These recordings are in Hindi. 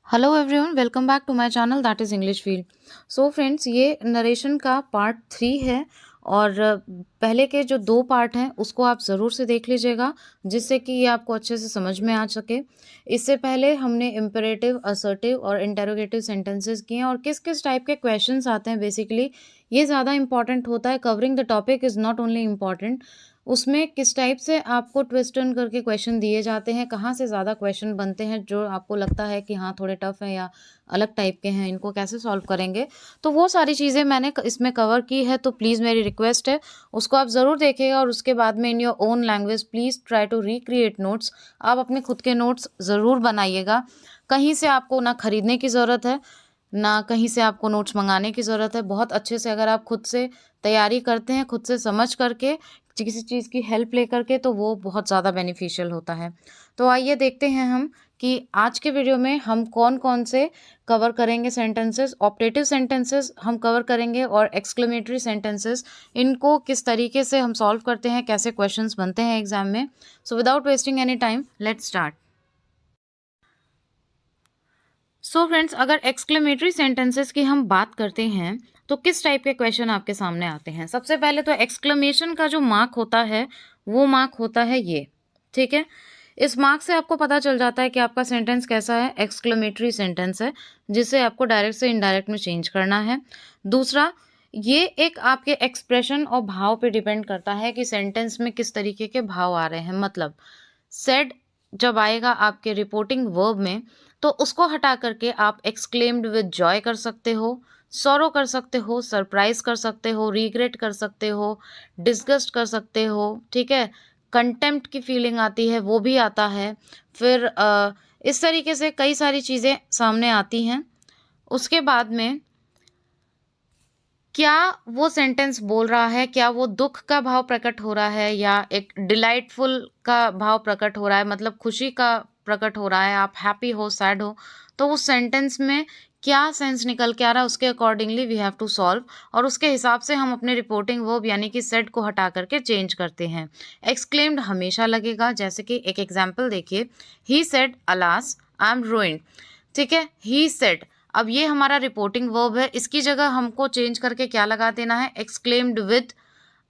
Hello everyone, welcome back to my channel that is English field. So friends, ये नरेशन का पार्ट 3 है और पहले के जो 2 पार्ट हैं उसको आप ज़रूर से देख लीजिएगा, जिससे कि ये आपको अच्छे से समझ में आ सके। इससे पहले हमने इम्पेरेटिव, असर्टिव और इंटेरोगेटिव सेंटेंसेस किए हैं और किस किस टाइप के क्वेश्चंस आते हैं बेसिकली ये ज़्यादा इंपॉर्टेंट होता है। Covering the topic is not only important, उसमें किस टाइप से आपको ट्विस्ट टर्न करके क्वेश्चन दिए जाते हैं, कहाँ से ज़्यादा क्वेश्चन बनते हैं जो आपको लगता है कि हाँ थोड़े टफ हैं या अलग टाइप के हैं, इनको कैसे सॉल्व करेंगे। तो वो सारी चीज़ें मैंने इसमें कवर की है, तो प्लीज़ मेरी रिक्वेस्ट है उसको आप ज़रूर देखिएगा और उसके बाद में in your own language please try to recreate notes. आप अपने खुद के नोट्स ज़रूर बनाइएगा। कहीं से आपको ना खरीदने की ज़रूरत है, ना कहीं से आपको नोट्स मंगाने की ज़रूरत है। बहुत अच्छे से अगर आप खुद से तैयारी करते हैं, खुद से समझ करके, किसी चीज़ की हेल्प लेकर के, तो वो बहुत ज़्यादा बेनिफिशियल होता है। तो आइए देखते हैं हम कि आज के वीडियो में हम कौन-कौन से कवर करेंगे सेंटेंसेस। ऑप्टेटिव सेंटेंसेस हम कवर करेंगे और एक्सक्लेमेटरी सेंटेंसेस, इनको किस तरीके से हम सॉल्व करते हैं, कैसे क्वेश्चंस बनते हैं एग्जाम में। So without wasting any time let's start. So friends, अगर एक्सक्लेमेटरी सेंटेंसेस की हम बात करते हैं तो किस टाइप के क्वेश्चन आपके सामने आते हैं। सबसे पहले तो एक्सक्लेमेशन का जो मार्क होता है वो मार्क होता है ये, ठीक है। इस मार्क से आपको पता चल जाता है कि आपका सेंटेंस कैसा है, एक्सक्लेमेटरी सेंटेंस है, जिसे आपको डायरेक्ट से इनडायरेक्ट में चेंज करना है। दूसरा, ये एक आपके एक्सप्रेशन और भाव पे डिपेंड करता है कि सेंटेंस में किस तरीके के भाव आ रहे हैं। मतलब सेड जब आएगा आपके रिपोर्टिंग वर्ब में, तो उसको हटा करके आप एक्सक्लेम्ड विद जॉय कर सकते हो, सॉरो कर सकते हो, सरप्राइज कर सकते हो, रिग्रेट कर सकते हो, डिस्गस्ट कर सकते हो, ठीक है। कंटेम्प्ट की फीलिंग आती है, वो भी आता है। फिर इस तरीके से कई सारी चीज़ें सामने आती हैं। उसके बाद में क्या वो सेंटेंस बोल रहा है, क्या वो दुख का भाव प्रकट हो रहा है या एक डिलाइटफुल का भाव प्रकट हो रहा है, मतलब खुशी का प्रकट हो रहा है, आप हैप्पी हो, सैड हो, तो उस सेंटेंस में क्या सेंस निकल के आ रहा है, उसके accordingly we have to solve. और उसके हिसाब से हम अपने रिपोर्टिंग वर्ब यानी कि सेड को हटा करके चेंज करते हैं। एक्सक्लेम्ड हमेशा लगेगा, जैसे कि एक एग्जाम्पल देखिए, he said alas I am ruined, ठीक है। ही सेड, अब ये हमारा रिपोर्टिंग वर्ब है, इसकी जगह हमको चेंज करके क्या लगा देना है, एक्सक्लेम्ड विद।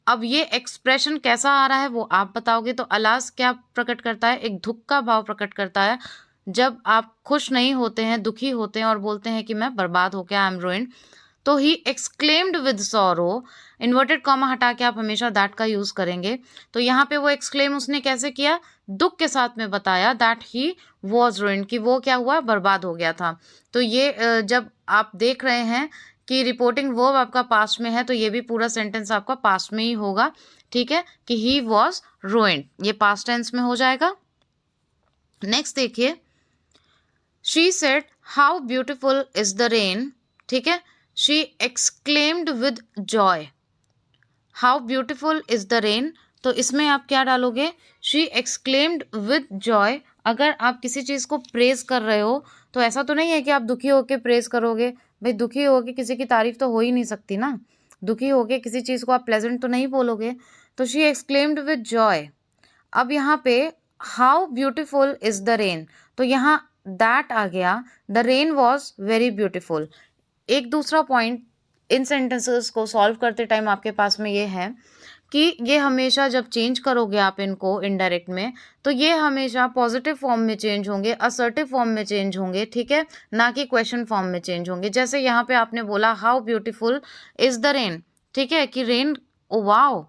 अब ये एक्सप्रेशन कैसा आ रहा है वो आप बताओगे। तो अलास क्या प्रकट करता है, एक दुख का भाव प्रकट करता है। जब आप खुश नहीं होते हैं, दुखी होते हैं और बोलते हैं कि मैं बर्बाद हो गया, आई एम रूइंड, तो he exclaimed with sorrow, inverted comma हटा के आप हमेशा दैट का यूज करेंगे। तो यहाँ पे वो एक्सक्लेम उसने कैसे किया, दुख के साथ में बताया दैट ही वॉज रूइंड, कि वो क्या हुआ, बर्बाद हो गया था। तो ये जब आप देख रहे हैं कि रिपोर्टिंग वर्ब आपका पास्ट में है, तो ये भी पूरा सेंटेंस आपका पास्ट में ही होगा, ठीक है, कि ही वॉज रूइंड, ये पास्ट टेंस में हो जाएगा। नेक्स्ट देखिए, she said how beautiful is the rain, ठीक है। She exclaimed with Joy, how beautiful is the rain, तो इसमें आप क्या डालोगे, शी एक्सक्लेम्ड विद जॉय। अगर आप किसी चीज़ को प्रेज कर रहे हो तो ऐसा तो नहीं है कि आप दुखी होकर प्रेज करोगे। भाई दुखी होकर किसी की तारीफ तो हो ही नहीं सकती ना, दुखी होकर किसी चीज़ को आप प्लेजेंट तो नहीं बोलोगे। तो शी एक्सक्लेम्ड विद जॉय। अब यहाँ पे how beautiful is the rain, तो यहाँ दैट आ गया, the rain was very beautiful. एक दूसरा पॉइंट इन सेंटेंसेस को सॉल्व करते टाइम आपके पास में ये है कि ये हमेशा जब चेंज करोगे आप इनको इनडायरेक्ट में, तो ये हमेशा पॉजिटिव फॉर्म में चेंज होंगे, असर्टिव फॉर्म में चेंज होंगे, ठीक है, ना कि क्वेश्चन फॉर्म में चेंज होंगे। जैसे यहाँ पे आपने बोला how beautiful is the rain, ठीक है, कि रेन, ओ वाओ,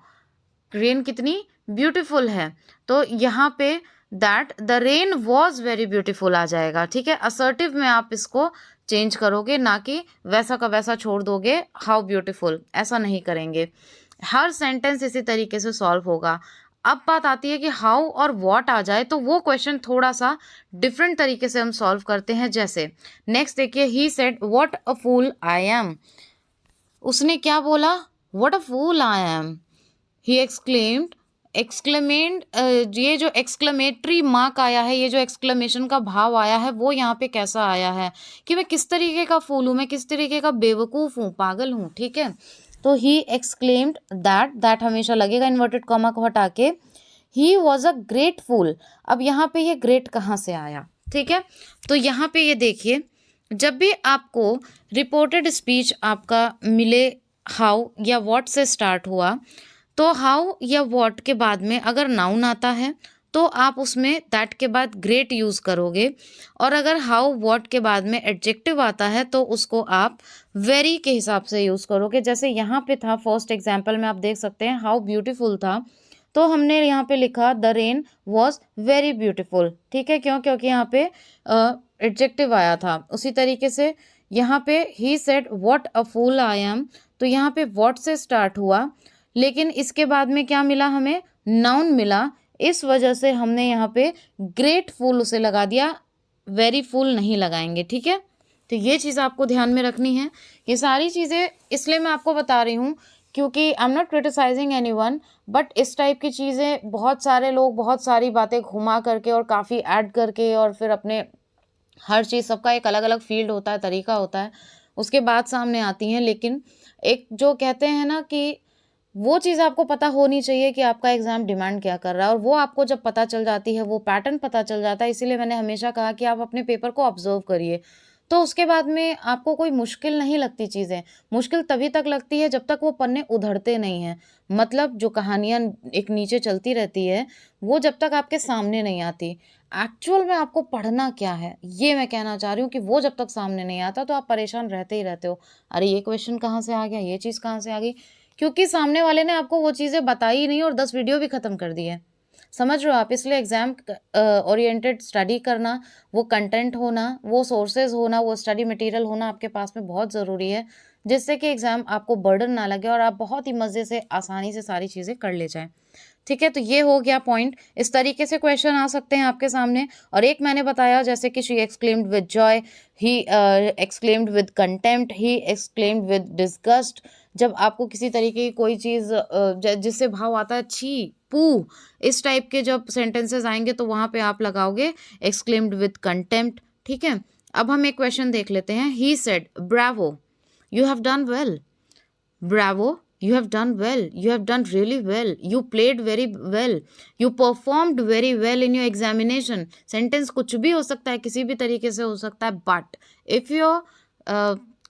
रेन कितनी ब्यूटीफुल है। तो यहाँ पे that the rain was very beautiful आ जाएगा, ठीक है। असर्टिव में आप इसको चेंज करोगे, ना कि वैसा का वैसा छोड़ दोगे हाउ ब्यूटीफुल, ऐसा नहीं करेंगे। हर सेंटेंस इसी तरीके से सॉल्व होगा। अब बात आती है कि हाउ और व्हाट आ जाए, तो वो क्वेश्चन थोड़ा सा डिफरेंट तरीके से हम सॉल्व करते हैं। जैसे नेक्स्ट देखिए, he said what a fool I am, उसने क्या बोला, what a fool I am, he exclaimed, exclamation, ये जो एक्सक्लेमेटरी मार्क आया है, ये जो एक्सक्लेमेशन का भाव आया है, वो यहाँ पे कैसा आया है कि मैं किस तरीके का फूल हूँ, मैं किस तरीके का बेवकूफ़ हूँ, पागल हूँ, ठीक है। तो ही एक्सक्लेम्ड दैट, दैट हमेशा लगेगा इन्वर्टेड कॉमा को हटा के, ही वॉज अ ग्रेट फूल। अब यहाँ पे ये ग्रेट कहाँ से आया, ठीक है। तो यहाँ पे ये देखिए, जब भी आपको रिपोर्टेड स्पीच आपका मिले हाउ या व्हाट से स्टार्ट हुआ, तो हाउ या व्हाट के बाद में अगर नाउन आता है तो आप उसमें दैट के बाद ग्रेट यूज़ करोगे, और अगर हाउ व्हाट के बाद में एडजेक्टिव आता है तो उसको आप वेरी के हिसाब से यूज़ करोगे। जैसे यहाँ पे था फर्स्ट एग्जाम्पल में, आप देख सकते हैं हाउ ब्यूटीफुल था, तो हमने यहाँ पे लिखा the rain was very beautiful. ठीक है, क्यों? क्योंकि यहाँ पे एडजेक्टिव आया था। उसी तरीके से यहाँ पे he said what a fool I am, तो यहाँ पे व्हाट से स्टार्ट हुआ, लेकिन इसके बाद में क्या मिला? हमें नाउन मिला। इस वजह से हमने यहाँ पे ग्रेटफुल उसे लगा दिया, वेरी फुल नहीं लगाएंगे। ठीक है, तो ये चीज़ आपको ध्यान में रखनी है। ये सारी चीज़ें इसलिए मैं आपको बता रही हूँ क्योंकि I am not criticising anyone, but इस टाइप की चीज़ें बहुत सारे लोग बहुत सारी बातें घुमा करके और काफ़ी ऐड करके और फिर अपने हर चीज़, सबका एक अलग अलग फील्ड होता है, तरीका होता है, उसके बाद सामने आती हैं। लेकिन एक जो कहते हैं ना कि वो चीज़ आपको पता होनी चाहिए कि आपका एग्ज़ाम डिमांड क्या कर रहा है, और वो आपको जब पता चल जाती है, वो पैटर्न पता चल जाता है। इसीलिए मैंने हमेशा कहा कि आप अपने पेपर को ऑब्जर्व करिए, तो उसके बाद में आपको कोई मुश्किल नहीं लगती चीज़ें। मुश्किल तभी तक लगती है जब तक वो पन्ने उधड़ते नहीं हैं, मतलब जो कहानियाँ एक नीचे चलती रहती है, वो जब तक आपके सामने नहीं आती। एक्चुअल में आपको पढ़ना क्या है, ये मैं कहना चाह रही हूँ कि वो जब तक सामने नहीं आता तो आप परेशान रहते ही रहते हो। अरे ये क्वेश्चन कहाँ से आ गया, ये चीज़ कहाँ से आ गई, क्योंकि सामने वाले ने आपको वो चीज़ें बताई ही नहीं और 10 वीडियो भी ख़त्म कर दी है। समझ रहे हो आप? इसलिए एग्ज़ाम ओरिएंटेड स्टडी करना, वो कंटेंट होना, वो सोर्सेज़ होना, वो स्टडी मटेरियल होना आपके पास में बहुत ज़रूरी है, जिससे कि एग्ज़ाम आपको बर्डन ना लगे और आप बहुत ही मज़े से, आसानी से सारी चीज़ें कर ले जाएँ। ठीक है, तो ये हो गया पॉइंट। इस तरीके से क्वेश्चन आ सकते हैं आपके सामने। और एक मैंने बताया जैसे कि she exclaimed with Joy, he exclaimed with contempt, he exclaimed with disgust. जब आपको किसी तरीके की कोई चीज़ जिससे भाव आता है छी, पू, इस टाइप के जब सेंटेंसेस आएंगे तो वहाँ पे आप लगाओगे एक्सक्लेम्ड विद कंटेम्प्ट। ठीक है, अब हम एक क्वेश्चन देख लेते हैं। He said Bravo, you have done well. Bravo, you have done well. You have done really well. You played very well. You performed very well in your examination. Sentence कुछ भी हो सकता है, किसी भी तरीके से हो सकता है. But if your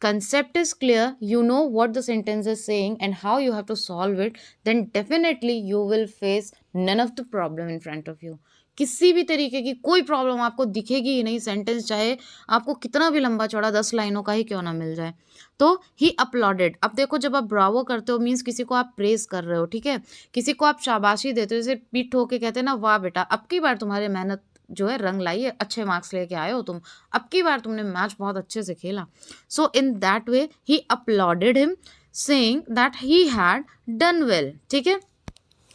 concept is clear, you know what the sentence is saying and how you have to solve it, then definitely you will face none of the problem in front of you. किसी भी तरीके की कोई प्रॉब्लम आपको दिखेगी ही नहीं। सेंटेंस चाहे आपको कितना भी लंबा चौड़ा 10 लाइनों का ही क्यों ना मिल जाए। तो ही अपलॉडेड। अब देखो, जब आप ब्रावो करते हो मीन्स किसी को आप प्रेज कर रहे हो। ठीक है, किसी को आप शाबाशी देते हो, जैसे पीठ ठोक के कहते हैं ना, वाह बेटा अब की बार तुम्हारी मेहनत जो है रंग लाई है, अच्छे मार्क्स लेके आए हो तुम, अब की बार तुमने मैच बहुत अच्छे से खेला। So in that way he applauded him saying that he had done well. ठीक है,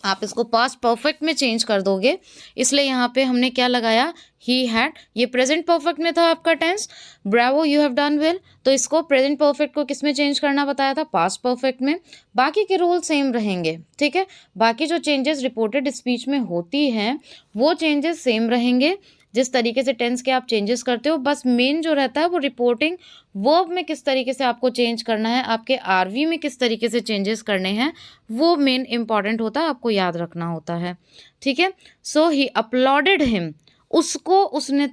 आप इसको पास्ट परफेक्ट में चेंज कर दोगे, इसलिए यहाँ पे हमने क्या लगाया, ही हैड। ये प्रेजेंट परफेक्ट में था आपका tense, bravo you have done well, तो इसको प्रेजेंट परफेक्ट को किस में चेंज करना बताया था, पास्ट परफेक्ट में। बाकी के रूल सेम रहेंगे। ठीक है, बाकी जो चेंजेस रिपोर्टेड स्पीच में होती हैं वो चेंजेस सेम रहेंगे, जिस तरीके से टेंस के आप चेंजेस करते हो। बस मेन जो रहता है वो रिपोर्टिंग वर्ब में किस तरीके से आपको चेंज करना है, आपके आरवी में किस तरीके से चेंजेस करने हैं, वो मेन इंपॉर्टेंट होता है, आपको याद रखना होता है। ठीक है, सो ही अपलॉडेड हिम, उसको उसने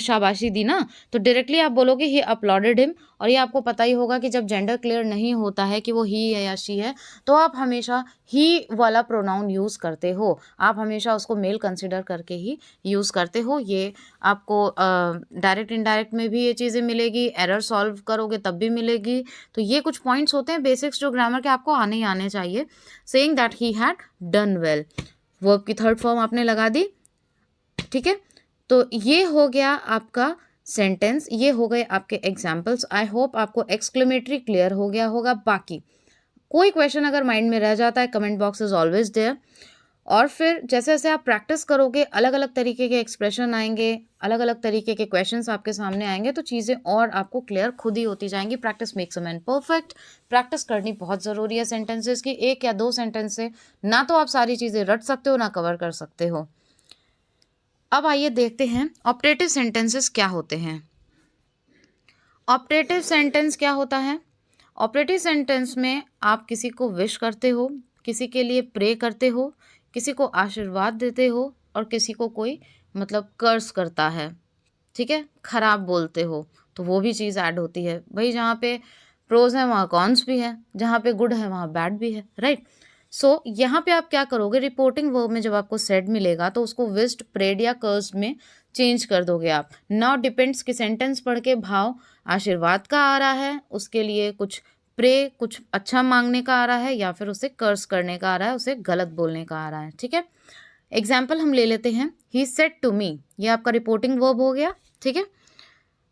शाबाशी दी ना, तो डायरेक्टली आप बोलोगे ही अपलॉडेड हिम। और ये आपको पता ही होगा कि जब जेंडर क्लियर नहीं होता है कि वो ही है या शी है, तो आप हमेशा ही वाला प्रोनाउन यूज़ करते हो, आप हमेशा उसको मेल कंसिडर करके ही यूज़ करते हो। ये आपको डायरेक्ट इनडायरेक्ट में भी ये चीज़ें मिलेगी, एरर सॉल्व करोगे तब भी मिलेगी। तो ये कुछ पॉइंट्स होते हैं बेसिक्स जो ग्रामर के आपको आने ही आने चाहिए। Saying that he had done well, verb की थर्ड फॉर्म आपने लगा दी। ठीक है, तो ये हो गया आपका सेंटेंस, ये हो गए आपके एग्जाम्पल्स। आई होप आपको एक्सक्लेमेटरी क्लियर हो गया होगा। बाकी कोई क्वेश्चन अगर माइंड में रह जाता है, comment box is always there. और फिर जैसे जैसे आप प्रैक्टिस करोगे, अलग अलग तरीके के एक्सप्रेशन आएंगे, अलग अलग तरीके के क्वेश्चंस आपके सामने आएंगे, तो चीज़ें और आपको क्लियर खुद ही होती जाएंगी। Practice makes a man perfect. Practice करनी बहुत ज़रूरी है सेंटेंसेस की। एक या दो सेंटेंस से ना तो आप सारी चीज़ें रट सकते हो, ना कवर कर सकते हो। अब आइए देखते हैं ऑप्टेटिव सेंटेंसेस क्या होते हैं। ऑप्टेटिव सेंटेंस क्या होता है? ऑपरेटिव सेंटेंस में आप किसी को विश करते हो, किसी के लिए प्रे करते हो, किसी को आशीर्वाद देते हो, और किसी को कोई मतलब कर्स करता है। ठीक है, खराब बोलते हो तो वो भी चीज़ ऐड होती है भाई। जहाँ पे प्रोज है वहाँ कॉन्स भी है, जहाँ पे गुड है वहाँ बैड भी है, राइट। सो यहाँ पे आप क्या करोगे, रिपोर्टिंग वर्ब में जब आपको सेड मिलेगा तो उसको विस्ड, प्रेड या कर्स्ड में चेंज कर दोगे आप। नाउ डिपेंड्स कि सेंटेंस पढ़ के भाव आशीर्वाद का आ रहा है, उसके लिए कुछ प्रे, कुछ अच्छा मांगने का आ रहा है, या फिर उसे कर्स करने का आ रहा है, उसे गलत बोलने का आ रहा है, ठीक है। एग्जाम्पल हम ले लेते हैं, ही सेड टू मी, ये आपका रिपोर्टिंग वर्ब हो गया, ठीक है।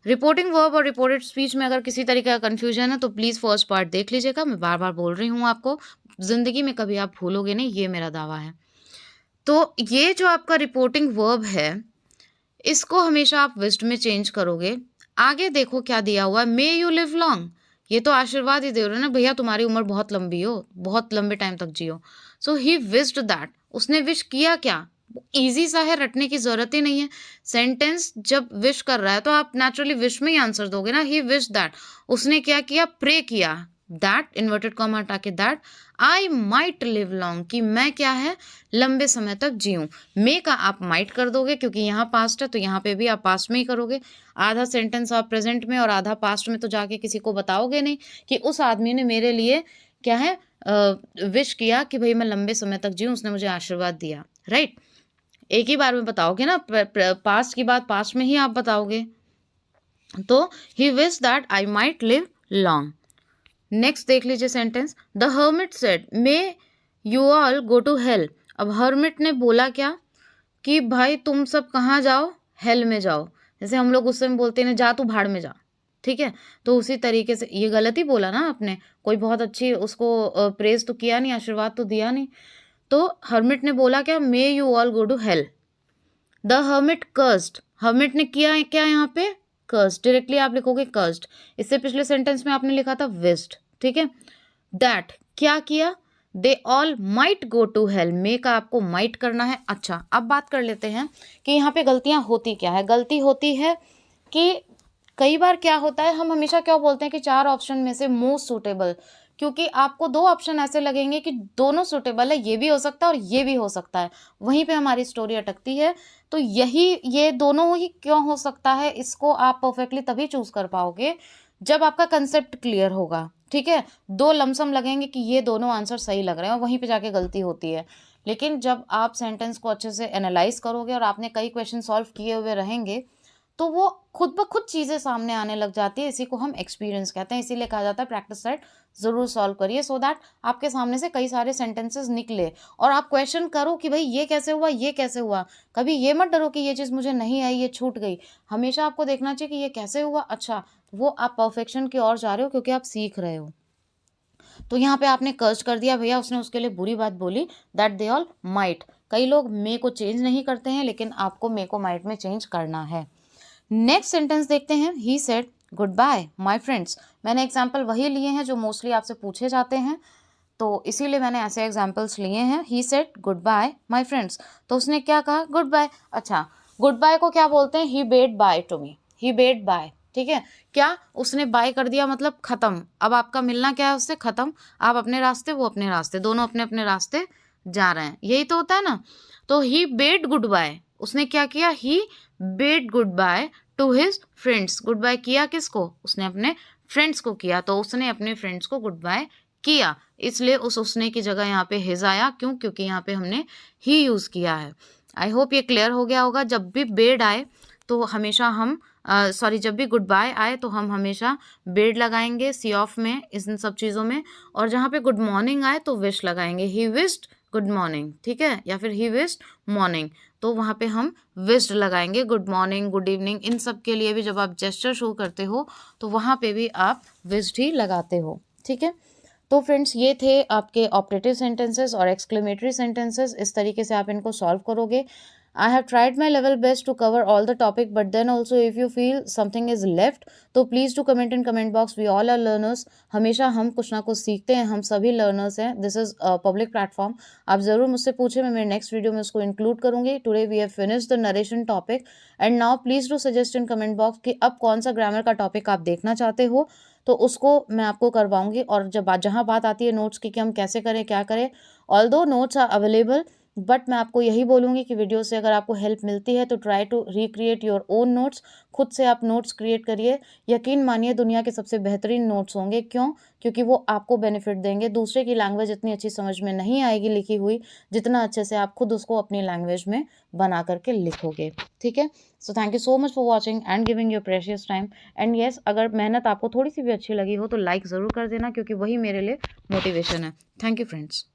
रिपोर्टिंग वर्ब और रिपोर्टेड स्पीच में अगर किसी तरीके का कंफ्यूजन है तो प्लीज़ फर्स्ट पार्ट देख लीजिएगा, मैं बार बार बोल रही हूँ आपको, ज़िंदगी में कभी आप भूलोगे नहीं, ये मेरा दावा है। तो ये जो आपका रिपोर्टिंग वर्ब है, इसको हमेशा आप विस्ड में चेंज करोगे। आगे देखो क्या दिया हुआ है, मे यू लिव लॉन्ग, ये तो आशीर्वाद ही दे रहे हो ना भैया, तुम्हारी उम्र बहुत लंबी हो, बहुत लंबे टाइम तक जियो। सो ही विस्ड दैट, उसने विश किया क्या, इजी सा है, रटने की जरूरत ही नहीं है। सेंटेंस जब विश कर रहा है तो आप नेचुरली विश में ही आंसर दोगे ना, ही विश दैट, उसने क्या किया, प्रे किया, दैट इन्वर्टेड कॉमा हटा के that I might live long, कि मैं क्या है, लंबे समय तक जीऊं। मे का आप माइट कर दोगे क्योंकि यहाँ पास्ट है, तो यहाँ पे भी आप पास्ट में ही करोगे। आधा सेंटेंस आप प्रेजेंट में और आधा पास्ट में तो जाके किसी को बताओगे नहीं कि उस आदमी ने मेरे लिए क्या है, विश किया कि भाई मैं लंबे समय तक जीऊं, उसने मुझे आशीर्वाद दिया, राइट। एक ही बार में बताओगे ना, पास्ट की बात पास्ट में ही आप बताओगे। तो he wish that I might live long. Next देख लीजिए sentence, the hermit said may you all go to hell. अब हर्मिट ने बोला क्या, कि भाई तुम सब कहाँ जाओ, हेल में जाओ। जैसे हम लोग उस समय बोलते हैं ना, जा तू भाड़ में जा, ठीक है। तो उसी तरीके से ये गलत ही बोला ना आपने, कोई बहुत अच्छी उसको प्रेज तो किया नहीं, आशीर्वाद तो दिया नहीं। तो हर्मिट ने बोला क्या, may you all go to hell. The hermit cursed, hermit ने किया है क्या यहाँ पे, कर्स्ड, डायरेक्टली आप लिखोगे कर्स्ड। इससे पिछले सेंटेंस में आपने लिखा था विस्ड, ठीक है। दैट क्या किया, they all might go to hell, may का आपको माइट करना है। अच्छा, अब बात कर लेते हैं कि यहाँ पे गलतियां होती क्या है। गलती होती है कि कई बार क्या होता है, हम हमेशा क्या बोलते हैं कि 4 ऑप्शन में से मोस्ट सूटेबल, क्योंकि आपको 2 ऑप्शन ऐसे लगेंगे कि दोनों सूटेबल है, ये भी हो सकता है और ये भी हो सकता है, वहीं पे हमारी स्टोरी अटकती है। तो यही, ये दोनों ही क्यों हो सकता है, इसको आप परफेक्टली तभी चूज कर पाओगे जब आपका कंसेप्ट क्लियर होगा, ठीक है। 2 लमसम लगेंगे कि ये दोनों आंसर सही लग रहे हैं और वहीं पे जाके गलती होती है। लेकिन जब आप सेंटेंस को अच्छे से एनालाइज करोगे और आपने कई क्वेश्चन सॉल्व किए हुए रहेंगे तो वो खुद ब खुद चीज़ें सामने आने लग जाती है। इसी को हम एक्सपीरियंस कहते हैं, इसीलिए कहा जाता है प्रैक्टिस सेट ज़रूर सॉल्व करिए, सो दैट आपके सामने से कई सारे सेंटेंसेस निकले और आप क्वेश्चन करो कि भाई ये कैसे हुआ, ये कैसे हुआ। कभी ये मत डरो कि ये चीज़ मुझे नहीं आई, ये छूट गई। हमेशा आपको देखना चाहिए कि ये कैसे हुआ, अच्छा वो आप परफेक्शन की ओर जा रहे हो क्योंकि आप सीख रहे हो। तो यहाँ पे आपने कर्ज कर दिया भैया, उसने उसके लिए बुरी बात बोली, दैट दे ऑल माइट। कई लोग मे को चेंज नहीं करते हैं, लेकिन आपको मे को माइट में चेंज करना है। नेक्स्ट सेंटेंस देखते हैं, he said good bye my friends. मैंने एग्जाम्पल वही लिए हैं जो मोस्टली आपसे पूछे जाते हैं, तो इसीलिए मैंने ऐसे एग्जाम्पल्स लिए हैं। He said good bye my friends, तो उसने क्या कहा, गुड बाय। अच्छा, गुड बाय को क्या बोलते हैं, he bade bye to me, he bade bye, ठीक है। क्या उसने बाय कर दिया, मतलब खत्म, अब आपका मिलना क्या है उससे, खत्म। आप अपने रास्ते, वो अपने रास्ते, दोनों अपने अपने रास्ते जा रहे हैं, यही तो होता है ना। तो ही बेड गुड बाय, उसने क्या किया, he bade good bye to his friends. Good bye किया किसको, उसने अपने फ्रेंड्स को किया, तो उसने अपने फ्रेंड्स को गुड बाय किया, इसलिए उस उसने की जगह यहाँ पे हिज आया। क्यों, क्योंकि यहाँ पे हमने ही यूज़ किया है। आई होप ये क्लियर हो गया होगा। जब भी बेड आए तो हमेशा हम जब भी गुड बाय आए तो हम हमेशा बेड लगाएंगे सी ऑफ में, इन सब चीज़ों में। और जहाँ पे गुड मॉर्निंग आए तो विश लगाएंगे, ही विश्ड गुड मॉर्निंग, ठीक है, या फिर ही विश्ड मॉर्निंग, तो वहाँ पे हम विश्ड लगाएंगे। गुड मॉर्निंग, गुड इवनिंग, इन सब के लिए भी जब आप जेस्चर शो करते हो तो वहाँ पे भी आप विश्ड ही लगाते हो, ठीक है। तो फ्रेंड्स, ये थे आपके ऑपरेटिव सेंटेंसेस और एक्सक्लेमेटरी सेंटेंसेस। इस तरीके से आप इनको सॉल्व करोगे। I have tried my level best to cover all the topic, but then also if you feel something is left, तो please do comment in comment box. We all are learners. हमेशा हम कुछ ना कुछ सीखते हैं, हम सभी learners हैं. This is a public platform. आप ज़रूर मुझसे पूछें, मैं मेरे next वीडियो में उसको include करूँगी. Today we have finished the narration topic and now please do suggest in comment box कि अब कौन सा grammar का topic आप देखना चाहते हो, तो उसको मैं आपको करवाऊँगी। और जब जहाँ बात आती है नोट्स की कि हम कैसे करें, क्या करें, although notes are available, but मैं आपको यही बोलूँगी कि वीडियो से अगर आपको हेल्प मिलती है तो try to recreate your own notes. खुद से आप नोट्स क्रिएट करिए। यकीन मानिए दुनिया के सबसे बेहतरीन नोट्स होंगे। क्यों? क्योंकि वो आपको बेनिफिट देंगे। दूसरे की लैंग्वेज इतनी अच्छी समझ में नहीं आएगी लिखी हुई, जितना अच्छे से आप खुद उसको अपनी लैंग्वेज में बना करके लिखोगे। ठीक है? So thank you so much for watching and giving your precious time. And yes, अगर मेहनत आपको थोड़ी सी भी अच्छी लगी हो तो लाइक ज़रूर कर देना, क्योंकि वही मेरे लिए मोटिवेशन है। Thank you friends.